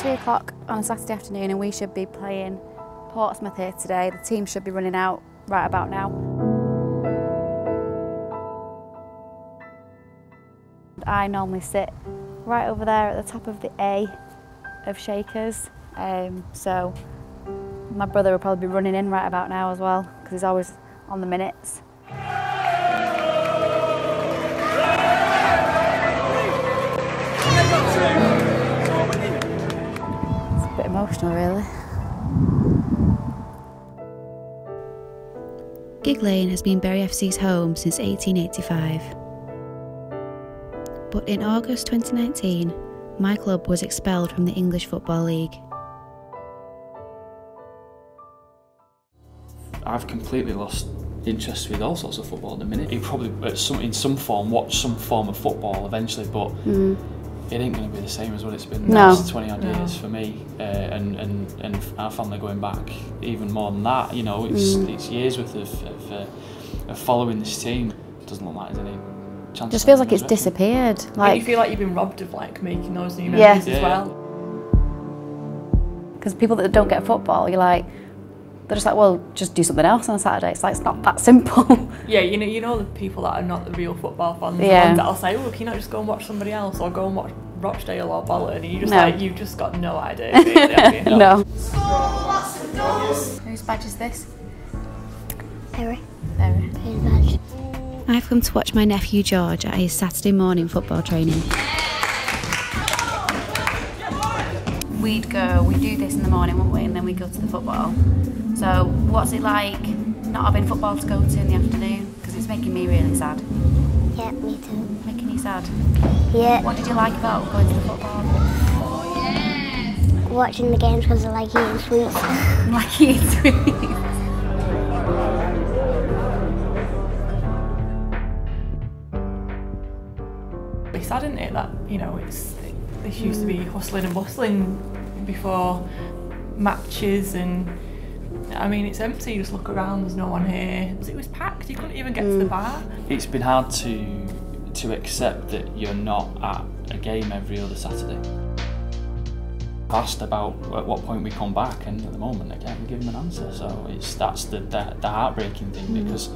It's 3 o'clock on a Saturday afternoon and we should be playing Portsmouth here today. The team should be running out right about now. I normally sit right over there at the top of the A of Shakers, so my brother will probably be running in right about now as well because he's always on the minutes. It's a bit emotional, really. Gig Lane has been Bury FC's home since 1885. But in August 2019, my club was expelled from the English Football League. I've completely lost interest with all sorts of football at the minute. You probably in some form watch some form of football eventually, but it ain't going to be the same as what it's been the last 20 odd years for me and our family going back even more than that. You know, it's years worth of following this team. It doesn't look like there's any chance. Just feels like it's disappeared. Like you feel like you've been robbed of like making those new memories as well. Because people that don't get football, you're like, they're just like, well, just do something else on a Saturday. It's like, it's not that simple. Yeah, you know the people that are not the real football fans, the ones that'll say, oh, can you not just go and watch somebody else or go and watch Rochdale or Bolton? And you just like, you've just got no idea. Really, have you? No. Whose badge is this? Very. His badge. I've come to watch my nephew George at his Saturday morning football training. We do this in the morning, won't we? And then we go to the football. So what's it like not having football to go to in the afternoon? Because it's making me really sad. Yeah, me too. Making you sad? Yeah. What did you like about going to the football? Watching the games because I like eating sweets. You like eating sweets? It's sad, isn't it, that, you know, this used to be hustling and bustling before matches, and I mean, it's empty. You just look around, there's no one here. It was packed, you couldn't even get to the bar. It's been hard to accept that you're not at a game every other Saturday. Asked about at what point we come back, and at the moment I can't give them an answer. So that's the heartbreaking thing, because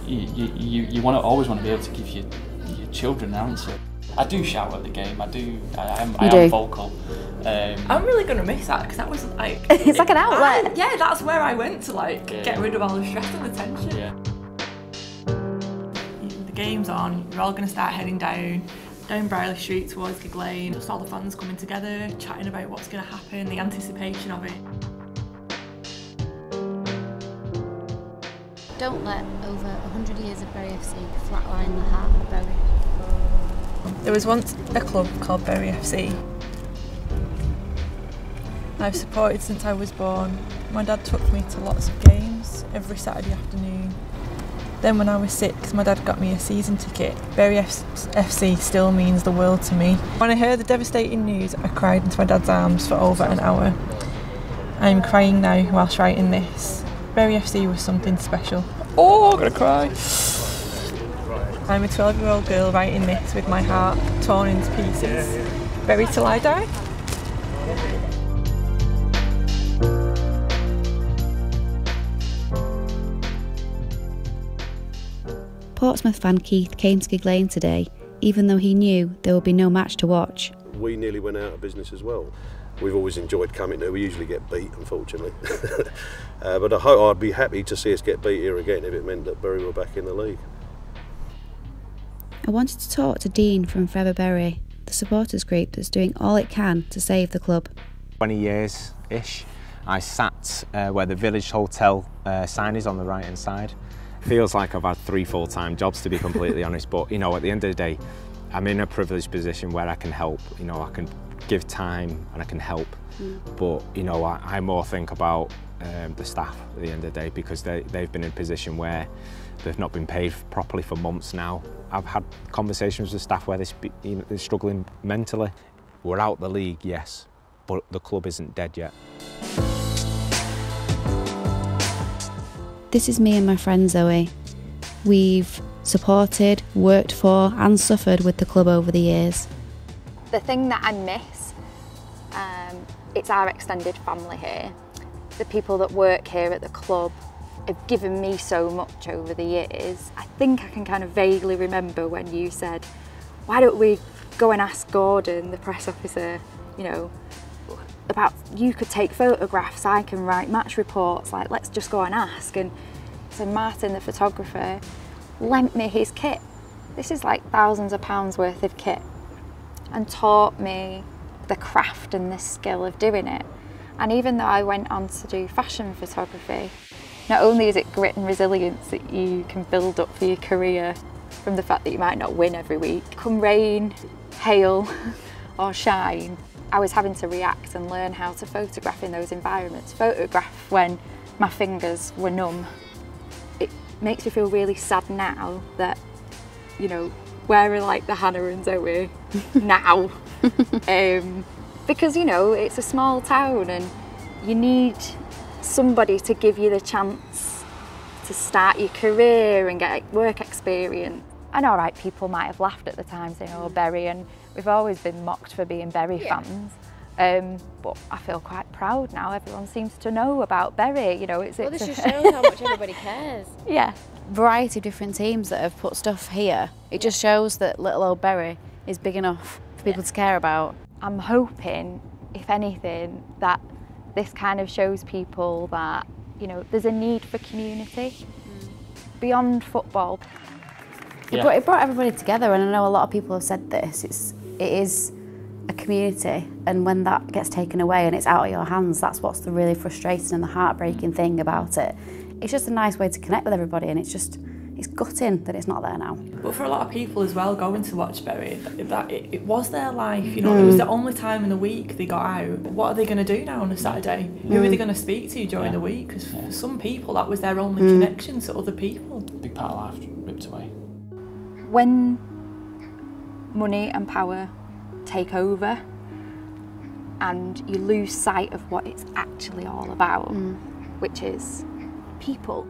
you always want to be able to give your children an answer. I do shout at the game. I am vocal. I'm really gonna miss that, because that was like it's like an outlet. Yeah, that's where I went to like get rid of all the stress and the tension. Yeah. The game's on. We're all gonna start heading down Brierley Street towards Gig Lane. Just all the fans coming together, chatting about what's gonna happen, the anticipation of it. Don't let over 100 years of Bury FC flatline the heart of Bury. There was once a club called Bury FC. I've supported since I was born. My dad took me to lots of games every Saturday afternoon. Then when I was 6, my dad got me a season ticket. Bury FC still means the world to me. When I heard the devastating news, I cried into my dad's arms for over an hour. I'm crying now whilst writing this. Bury FC was something special. Oh, I'm gonna cry. I'm a 12-year-old girl writing this with my heart torn into pieces. Bury till I die. Portsmouth fan Keith came to Gig Lane today, even though he knew there would be no match to watch. We nearly went out of business as well. We've always enjoyed coming there. We usually get beat, unfortunately. But I'd be happy to see us get beat here again if it meant that Bury were back in the league. I wanted to talk to Dean from Forever Bury, the supporters group that's doing all it can to save the club. 20 years-ish, I sat where the Village Hotel sign is on the right-hand side. Feels like I've had 3 full-time jobs, to be completely honest, but you know, at the end of the day, I'm in a privileged position where I can help. You know, I can give time and I can help, but you know, I more think about the staff at the end of the day, because they've been in a position where they've not been paid properly for months now. I've had conversations with staff where they're struggling mentally. We're out the league, yes, but the club isn't dead yet. This is me and my friend Zoe. We've supported, worked for and suffered with the club over the years. The thing that I miss It's our extended family here. The people that work here at the club have given me so much over the years. I think I can kind of vaguely remember when you said, why don't we go and ask Gordon, the press officer, you know, about you could take photographs, I can write match reports, like let's just go and ask. And so Martin, the photographer, lent me his kit. This is like thousands of pounds worth of kit, and taught me the craft and the skill of doing it. And even though I went on to do fashion photography, not only is it grit and resilience that you can build up for your career from the fact that you might not win every week, come rain, hail or shine, I was having to react and learn how to photograph in those environments. Photograph when my fingers were numb. It makes me feel really sad now that, you know, where are like the Hannah and Zoe now? Because, you know, it's a small town and you need somebody to give you the chance to start your career and get work experience. And all right, people might have laughed at the time saying, oh, Bury, and we've always been mocked for being Bury fans. But I feel quite proud now. Everyone seems to know about Bury. You know, this just shows how much everybody cares. Yeah. Variety of different teams that have put stuff here. It just shows that little old Bury is big enough for people to care about. I'm hoping, if anything, that this kind of shows people that, you know, there's a need for community beyond football. It brought everybody together, and I know a lot of people have said this. It is a community, and when that gets taken away and it's out of your hands, that's what's the really frustrating and the heartbreaking thing about it. It's just a nice way to connect with everybody, and it's gutting that it's not there now. But for a lot of people as well, going to watch Bury, it was their life, you know, it was the only time in the week they got out. What are they going to do now on a Saturday? Who are they going to speak to during the week? Because for some people that was their only connection to other people. Big part of life ripped away. When money and power take over and you lose sight of what it's actually all about, which is people.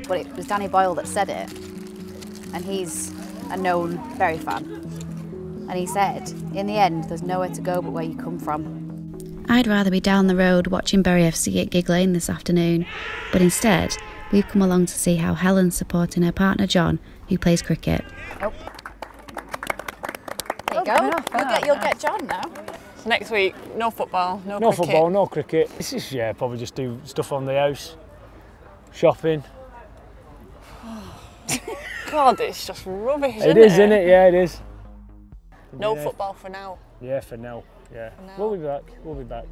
But it was Danny Boyle that said it, and he's a known Bury fan. And he said, in the end, there's nowhere to go but where you come from. I'd rather be down the road watching Bury FC at Gig Lane this afternoon, but instead, we've come along to see how Helen's supporting her partner John, who plays cricket. Oh. There you go. You'll get John now. So next week, no football, no cricket. No football, no cricket. This is, probably just do stuff on the house, shopping. God, it's just rubbish, It is, isn't it? Yeah, it is. No football for now. Yeah, for now. Yeah. We'll be back.